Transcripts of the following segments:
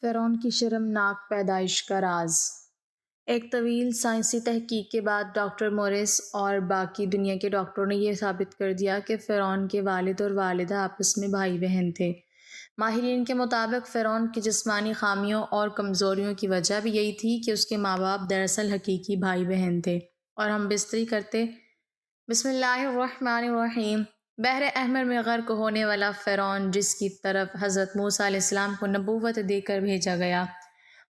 فرعون کی شرمناک پیدائش کا راز۔ ایک طویل سائنسی تحقیق کے بعد ڈاکٹر مورس اور باقی دنیا کے ڈاکٹروں نے یہ ثابت کر دیا کہ فرعون کے والد اور والدہ آپس میں بھائی بہن تھے۔ ماہرین کے مطابق فرعون کی جسمانی خامیوں اور کمزوریوں کی وجہ بھی یہی تھی کہ اس کے ماں باپ دراصل حقیقی بھائی بہن تھے۔ اور ہم بستری کرتے۔ بسم اللہ الرحمن الرحیم۔ بحر احمر میں غرق ہونے والا فرعون، جس کی طرف حضرت موسیٰ علیہ السلام کو نبوت دے کر بھیجا گیا۔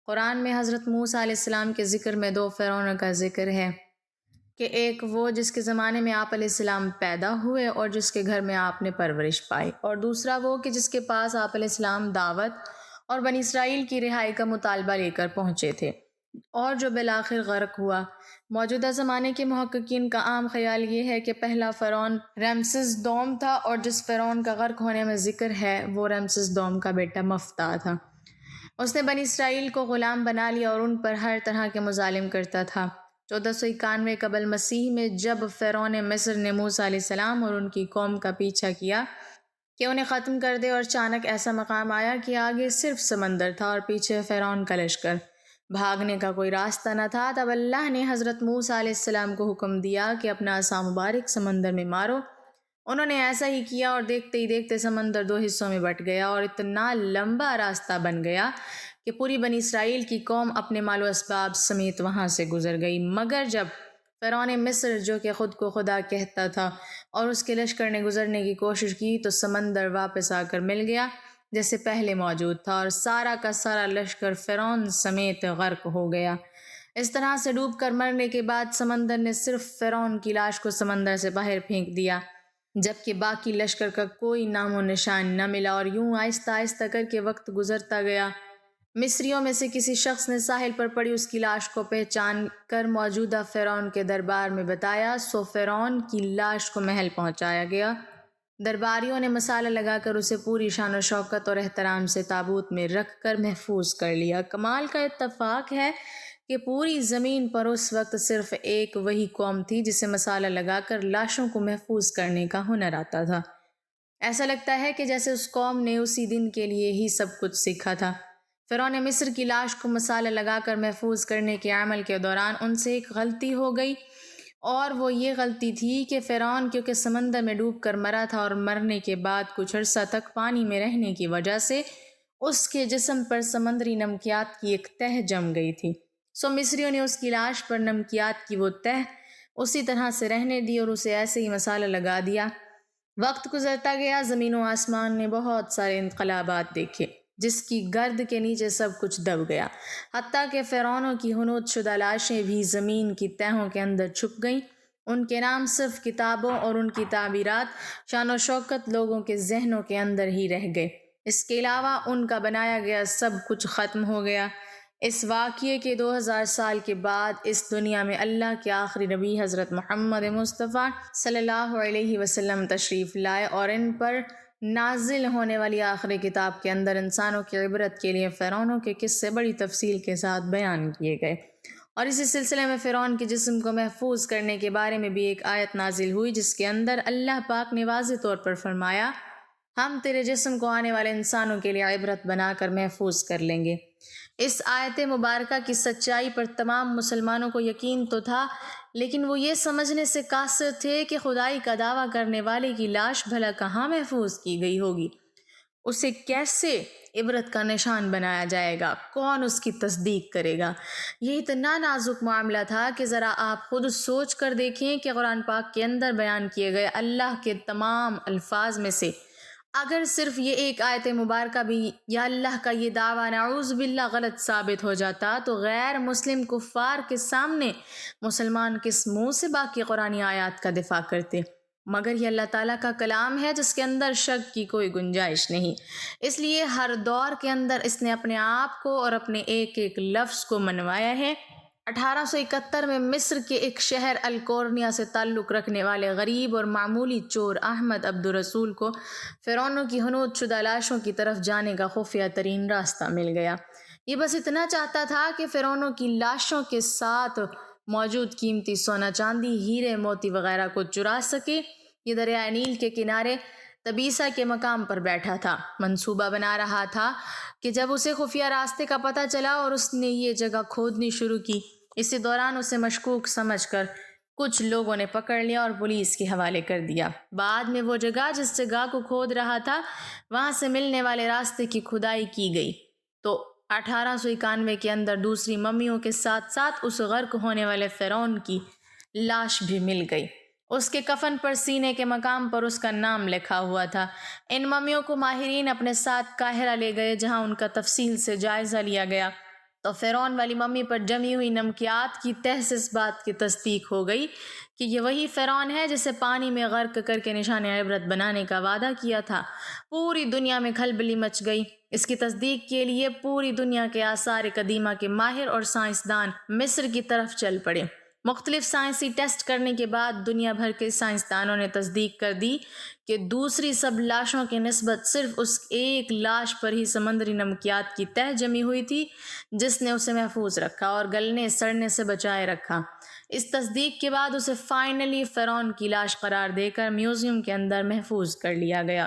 قرآن میں حضرت موسیٰ علیہ السلام کے ذکر میں دو فرعونوں کا ذکر ہے کہ ایک وہ جس کے زمانے میں آپ علیہ السلام پیدا ہوئے اور جس کے گھر میں آپ نے پرورش پائی، اور دوسرا وہ کہ جس کے پاس آپ علیہ السلام دعوت اور بنی اسرائیل کی رہائی کا مطالبہ لے کر پہنچے تھے، اور جو بالآخر غرق ہوا۔ موجودہ زمانے کے محققین کا عام خیال یہ ہے کہ پہلا فرعون رمسیس دوم تھا، اور جس فرعون کا غرق ہونے میں ذکر ہے وہ رمسیس دوم کا بیٹا مفتاح تھا۔ اس نے بنی اسرائیل کو غلام بنا لیا اور ان پر ہر طرح کے مظالم کرتا تھا۔ 1491 قبل مسیح میں جب فرعون مصر نے موسیٰ علیہ السلام اور ان کی قوم کا پیچھا کیا کہ انہیں ختم کر دے، اور اچانک ایسا مقام آیا کہ آگے صرف سمندر تھا اور پیچھے فرعون کا لشکر، بھاگنے کا کوئی راستہ نہ تھا، تب اللہ نے حضرت موسیٰ علیہ السلام کو حکم دیا کہ اپنا عصا مبارک سمندر میں مارو۔ انہوں نے ایسا ہی کیا، اور دیکھتے ہی دیکھتے سمندر دو حصوں میں بٹ گیا اور اتنا لمبا راستہ بن گیا کہ پوری بنی اسرائیل کی قوم اپنے مال و اسباب سمیت وہاں سے گزر گئی۔ مگر جب فرعون مصر، جو کہ خود کو خدا کہتا تھا، اور اس کے لشکر نے گزرنے کی کوشش کی تو سمندر واپس آ کر مل گیا جیسے پہلے موجود تھا، اور سارا کا سارا لشکر فرعون سمیت غرق ہو گیا۔ اس طرح سے ڈوب کر مرنے کے بعد سمندر نے صرف فرعون کی لاش کو سمندر سے باہر پھینک دیا، جبکہ باقی لشکر کا کوئی نام و نشان نہ ملا، اور یوں آہستہ آہستہ کر کے وقت گزرتا گیا۔ مصریوں میں سے کسی شخص نے ساحل پر پڑی اس کی لاش کو پہچان کر موجودہ فرعون کے دربار میں بتایا، سو فرعون کی لاش کو محل پہنچایا گیا۔ درباریوں نے مسالہ لگا کر اسے پوری شان و شوکت اور احترام سے تابوت میں رکھ کر محفوظ کر لیا۔ کمال کا اتفاق ہے کہ پوری زمین پر اس وقت صرف ایک وہی قوم تھی جسے مسالہ لگا کر لاشوں کو محفوظ کرنے کا ہنر آتا تھا۔ ایسا لگتا ہے کہ جیسے اس قوم نے اسی دن کے لیے ہی سب کچھ سیکھا تھا۔ فرعون مصر کی لاش کو مسالہ لگا کر محفوظ کرنے کے عمل کے دوران ان سے ایک غلطی ہو گئی، اور وہ یہ غلطی تھی کہ فرعون کیونکہ سمندر میں ڈوب کر مرا تھا، اور مرنے کے بعد کچھ عرصہ تک پانی میں رہنے کی وجہ سے اس کے جسم پر سمندری نمکیات کی ایک تہ جم گئی تھی، سو مصریوں نے اس کی لاش پر نمکیات کی وہ تہ اسی طرح سے رہنے دی اور اسے ایسے ہی مسالہ لگا دیا۔ وقت گزرتا گیا، زمین و آسمان نے بہت سارے انقلابات دیکھے، جس کی گرد کے نیچے سب کچھ دب گیا، حتیٰ کہ فرعونوں کی حنوط شدہ لاشیں بھی زمین کی تہوں کے اندر چھپ گئیں۔ ان کے نام صرف کتابوں اور ان کی تعبیرات شان و شوکت لوگوں کے ذہنوں کے اندر ہی رہ گئے، اس کے علاوہ ان کا بنایا گیا سب کچھ ختم ہو گیا۔ اس واقعے کے 2000 سال کے بعد اس دنیا میں اللہ کے آخری نبی حضرت محمد مصطفیٰ صلی اللہ علیہ وسلم تشریف لائے، اور ان پر نازل ہونے والی آخری کتاب کے اندر انسانوں کی عبرت کے لیے فرعونوں کے قصے بڑی تفصیل کے ساتھ بیان کیے گئے۔ اور اسی سلسلے میں فرعون کے جسم کو محفوظ کرنے کے بارے میں بھی ایک آیت نازل ہوئی، جس کے اندر اللہ پاک نے واضح طور پر فرمایا، ہم تیرے جسم کو آنے والے انسانوں کے لیے عبرت بنا کر محفوظ کر لیں گے۔ اس آیت مبارکہ کی سچائی پر تمام مسلمانوں کو یقین تو تھا، لیکن وہ یہ سمجھنے سے قاصر تھے کہ خدائی کا دعویٰ کرنے والے کی لاش بھلا کہاں محفوظ کی گئی ہوگی، اسے کیسے عبرت کا نشان بنایا جائے گا، کون اس کی تصدیق کرے گا۔ یہ اتنا نازک معاملہ تھا کہ ذرا آپ خود سوچ کر دیکھیں کہ قرآن پاک کے اندر بیان کیے گئے اللہ کے تمام الفاظ میں سے اگر صرف یہ ایک آیت مبارکہ بھی یا اللہ کا یہ دعویٰ نعوذ باللہ غلط ثابت ہو جاتا تو غیر مسلم کفار کے سامنے مسلمان کس منہ سے باقی قرآنی آیات کا دفاع کرتے؟ مگر یہ اللہ تعالیٰ کا کلام ہے جس کے اندر شک کی کوئی گنجائش نہیں، اس لیے ہر دور کے اندر اس نے اپنے آپ کو اور اپنے ایک ایک لفظ کو منوایا ہے۔ 1871 میں مصر کے ایک شہر الکورنیا سے تعلق رکھنے والے غریب اور معمولی چور احمد عبد الرسول کو فرعونوں کی حنوط شدہ لاشوں کی طرف جانے کا خفیہ ترین راستہ مل گیا۔ یہ بس اتنا چاہتا تھا کہ فرعونوں کی لاشوں کے ساتھ موجود قیمتی سونا چاندی، ہیرے موتی وغیرہ کو چرا سکے۔ یہ دریائے نیل کے کنارے تبیسہ کے مقام پر بیٹھا تھا، منصوبہ بنا رہا تھا کہ جب اسے خفیہ راستے کا پتہ چلا اور اس نے یہ جگہ کھودنی شروع کی، اسی دوران اسے مشکوک سمجھ کر کچھ لوگوں نے پکڑ لیا اور پولیس کے حوالے کر دیا۔ بعد میں وہ جگہ جس جگہ کو کھود رہا تھا وہاں سے ملنے والے راستے کی کھدائی کی گئی تو 1891 کے اندر دوسری ممیوں کے ساتھ ساتھ اس غرق ہونے والے فرعون کی لاش بھی مل گئی۔ اس کے کفن پر سینے کے مقام پر اس کا نام لکھا ہوا تھا۔ ان ممیوں کو ماہرین اپنے ساتھ قاہرہ لے گئے جہاں ان کا تفصیل سے جائزہ لیا گیا تو فرعون والی ممی پر جمی ہوئی نمکیات کی تہ سے اس بات کی تصدیق ہو گئی کہ یہ وہی فرعون ہے جسے پانی میں غرق کر کے نشان عبرت بنانے کا وعدہ کیا تھا۔ پوری دنیا میں کھلبلی مچ گئی۔ اس کی تصدیق کے لیے پوری دنیا کے آثار قدیمہ کے ماہر اور سائنسدان مصر کی طرف چل پڑے۔ مختلف سائنسی ٹیسٹ کرنے کے بعد دنیا بھر کے سائنسدانوں نے تصدیق کر دی کہ دوسری سب لاشوں کی نسبت صرف اس ایک لاش پر ہی سمندری نمکیات کی تہ جمی ہوئی تھی جس نے اسے محفوظ رکھا اور گلنے سڑنے سے بچائے رکھا۔ اس تصدیق کے بعد اسے فائنلی فرعون کی لاش قرار دے کر میوزیم کے اندر محفوظ کر لیا گیا۔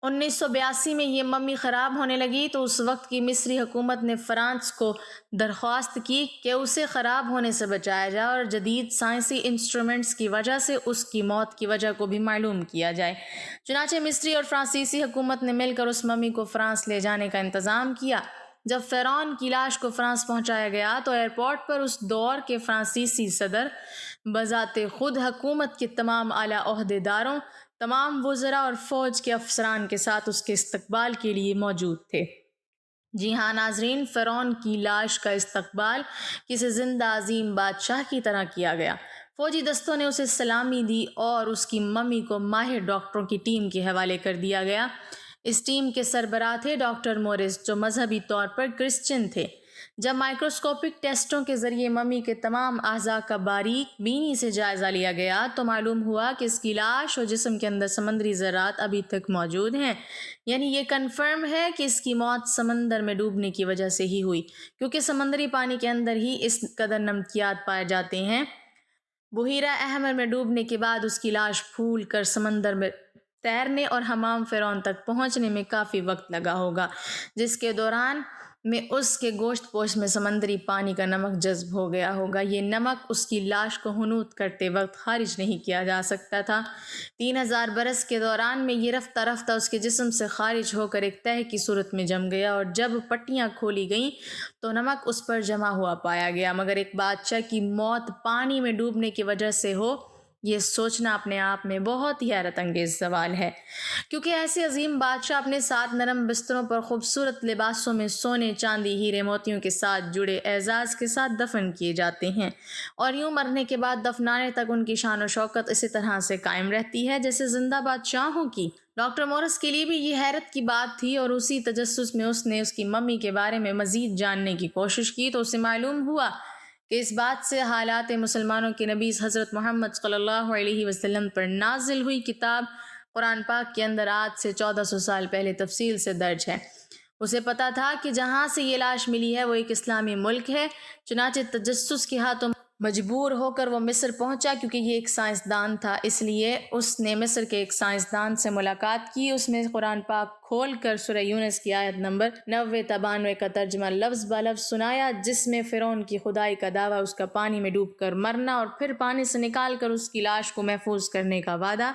1982 میں یہ ممی خراب ہونے لگی تو اس وقت کی مصری حکومت نے فرانس کو درخواست کی کہ اسے خراب ہونے سے بچایا جائے اور جدید سائنسی انسٹرومنٹس کی وجہ سے اس کی موت کی وجہ کو بھی معلوم کیا جائے۔ چنانچہ مصری اور فرانسیسی حکومت نے مل کر اس ممی کو فرانس لے جانے کا انتظام کیا۔ جب فرعون کی لاش کو فرانس پہنچایا گیا تو ایئرپورٹ پر اس دور کے فرانسیسی صدر بذات خود حکومت کے تمام اعلیٰ عہدیداروں، تمام وزراء اور فوج کے افسران کے ساتھ اس کے استقبال کے لیے موجود تھے۔ جی ہاں ناظرین، فرعون کی لاش کا استقبال کسی زندہ عظیم بادشاہ کی طرح کیا گیا۔ فوجی دستوں نے اسے سلامی دی اور اس کی ممی کو ماہر ڈاکٹروں کی ٹیم کے حوالے کر دیا گیا۔ اس ٹیم کے سربراہ تھے ڈاکٹر مورس، جو مذہبی طور پر کرسچن تھے۔ جب مائکروسکوپک ٹیسٹوں کے ذریعے ممی کے تمام اعضاء کا باریک بینی سے جائزہ لیا گیا تو معلوم ہوا کہ اس کی لاش اور جسم کے اندر سمندری ذرات ابھی تک موجود ہیں، یعنی یہ کنفرم ہے کہ اس کی موت سمندر میں ڈوبنے کی وجہ سے ہی ہوئی، کیونکہ سمندری پانی کے اندر ہی اس قدر نمکیات پائے جاتے ہیں۔ بحیرہ احمر میں ڈوبنے کے بعد اس کی لاش پھول کر سمندر میں تیرنے اور حمام فرعون تک پہنچنے میں کافی وقت لگا ہوگا، جس کے دوران میں اس کے گوشت پوش میں سمندری پانی کا نمک جذب ہو گیا ہوگا۔ یہ نمک اس کی لاش کو حنوط کرتے وقت خارج نہیں کیا جا سکتا تھا۔ 3000 برس کے دوران میں یہ رفتہ رفتہ اس کے جسم سے خارج ہو کر ایک تہ کی صورت میں جم گیا اور جب پٹیاں کھولی گئیں تو نمک اس پر جمع ہوا پایا گیا۔ مگر ایک بادشاہ کی موت پانی میں ڈوبنے کی وجہ سے ہو، یہ سوچنا اپنے آپ میں بہت ہی حیرت انگیز سوال ہے، کیونکہ ایسے عظیم بادشاہ اپنے ساتھ نرم بستروں پر خوبصورت لباسوں میں سونے، چاندی، ہیرے موتیوں کے ساتھ جڑے اعزاز کے ساتھ دفن کیے جاتے ہیں، اور یوں مرنے کے بعد دفنانے تک ان کی شان و شوکت اسی طرح سے قائم رہتی ہے جیسے زندہ بادشاہوں کی۔ ڈاکٹر مورس کے لیے بھی یہ حیرت کی بات تھی، اور اسی تجسس میں اس نے اس کی ممی کے بارے میں مزید جاننے کی کوشش کی تو اسے معلوم ہوا کہ اس بات سے حالات مسلمانوں کے نبی حضرت محمد صلی اللہ علیہ وسلم پر نازل ہوئی کتاب قرآن پاک کے اندر آج سے 1400 سال پہلے تفصیل سے درج ہے۔ اسے پتا تھا کہ جہاں سے یہ لاش ملی ہے وہ ایک اسلامی ملک ہے، چنانچہ تجسس کے ہاتھوں مجبور ہو کر وہ مصر پہنچا، کیونکہ یہ ایک سائنسدان تھا، اس لیے اس نے مصر کے ایک سائنسدان سے ملاقات کی۔ اس میں قرآن پاک کھول کر سورہ یونس کی آیت نمبر 90-92 کا ترجمہ لفظ بلفظ سنایا، جس میں فرعون کی خدائی کا دعویٰ، اس کا پانی میں ڈوب کر مرنا اور پھر پانی سے نکال کر اس کی لاش کو محفوظ کرنے کا وعدہ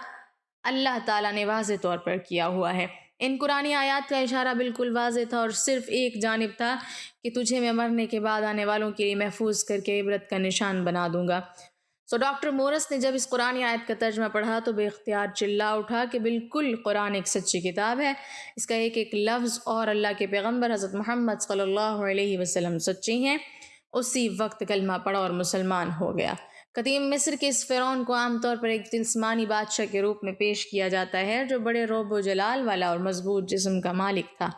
اللہ تعالیٰ نے واضح طور پر کیا ہوا ہے۔ ان قرآنی آیات کا اشارہ بالکل واضح تھا اور صرف ایک جانب تھا کہ تجھے میں مرنے کے بعد آنے والوں کے لیے محفوظ کر کے عبرت کا نشان بنا دوں گا۔ ڈاکٹر مورس نے جب اس قرآنی آیت کا ترجمہ پڑھا تو بے اختیار چلا اٹھا کہ بالکل قرآن ایک سچی کتاب ہے، اس کا ایک ایک لفظ اور اللہ کے پیغمبر حضرت محمد صلی اللہ علیہ وسلم سچے ہیں۔ اسی وقت کلمہ پڑھا اور مسلمان ہو گیا۔ قدیم مصر کے اس فرعون کو عام طور پر ایک جسمانی بادشاہ کے روپ میں پیش کیا جاتا ہے جو بڑے رعب و جلال والا اور مضبوط جسم کا مالک تھا،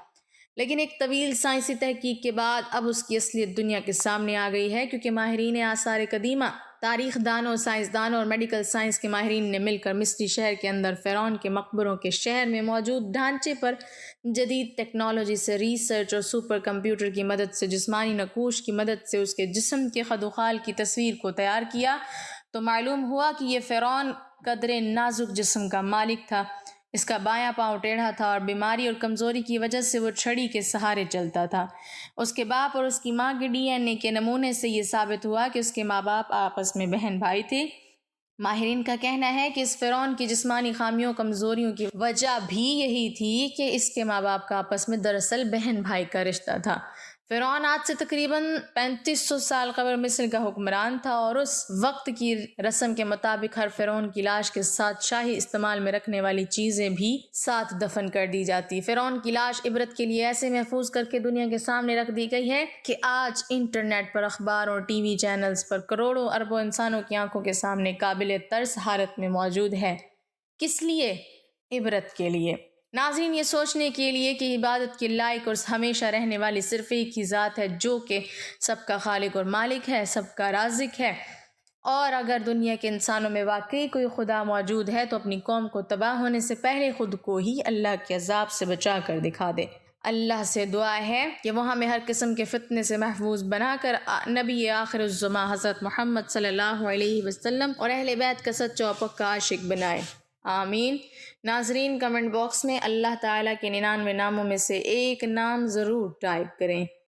لیکن ایک طویل سائنسی تحقیق کے بعد اب اس کی اصلیت دنیا کے سامنے آ گئی ہے، کیونکہ ماہرین آثار قدیمہ، تاریخ دانوں، سائنسدانوں اور میڈیکل سائنس کے ماہرین نے مل کر مصری شہر کے اندر فرعون کے مقبروں کے شہر میں موجود ڈھانچے پر جدید ٹیکنالوجی سے ریسرچ اور سپر کمپیوٹر کی مدد سے جسمانی نقوش کی مدد سے اس کے جسم کے خد و خال کی تصویر کو تیار کیا تو معلوم ہوا کہ یہ فرعون قدرے نازک جسم کا مالک تھا۔ اس کا بایاں پاؤں ٹیڑھا تھا اور بیماری اور کمزوری کی وجہ سے وہ چھڑی کے سہارے چلتا تھا۔ اس کے باپ اور اس کی ماں کے ڈی این اے کے نمونے سے یہ ثابت ہوا کہ اس کے ماں باپ آپس میں بہن بھائی تھے۔ ماہرین کا کہنا ہے کہ اس فرعون کی جسمانی خامیوں کمزوریوں کی وجہ بھی یہی تھی کہ اس کے ماں باپ کا آپس میں دراصل بہن بھائی کا رشتہ تھا۔ فرعون آج سے تقریباً 3500 سال قبل مصر کا حکمران تھا، اور اس وقت کی رسم کے مطابق ہر فرعون کی لاش کے ساتھ شاہی استعمال میں رکھنے والی چیزیں بھی ساتھ دفن کر دی جاتی۔ فرعون کی لاش عبرت کے لیے ایسے محفوظ کر کے دنیا کے سامنے رکھ دی گئی ہے کہ آج انٹرنیٹ پر، اخبار اور ٹی وی چینلز پر کروڑوں اربوں انسانوں کی آنکھوں کے سامنے قابل ترس حالت میں موجود ہے۔ کس لیے؟ عبرت کے لیے۔ ناظرین، یہ سوچنے کے لیے کہ عبادت کے لائق اور ہمیشہ رہنے والی صرف ایک ہی ذات ہے جو کہ سب کا خالق اور مالک ہے، سب کا رازق ہے، اور اگر دنیا کے انسانوں میں واقعی کوئی خدا موجود ہے تو اپنی قوم کو تباہ ہونے سے پہلے خود کو ہی اللہ کے عذاب سے بچا کر دکھا دے۔ اللہ سے دعا ہے کہ وہ ہمیں ہر قسم کے فتنے سے محفوظ بنا کر نبی آخر الزماں حضرت محمد صلی اللہ علیہ وسلم اور اہل بیت کا سچا و پکا عاشق بنائے، آمین۔ ناظرین، کمنٹ باکس میں اللہ تعالیٰ کے 99 ناموں میں سے ایک نام ضرور ٹائپ کریں۔